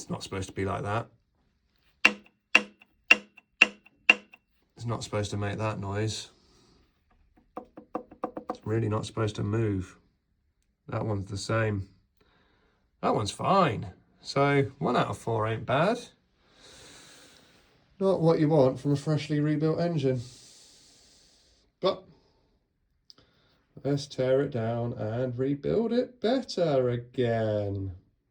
It's not supposed to be like that. It's not supposed to make that noise. It's really not supposed to move. That one's the same. That one's fine. So 1 out of 4 ain't bad. Not what you want from a freshly rebuilt engine. But let's tear it down and rebuild it better again.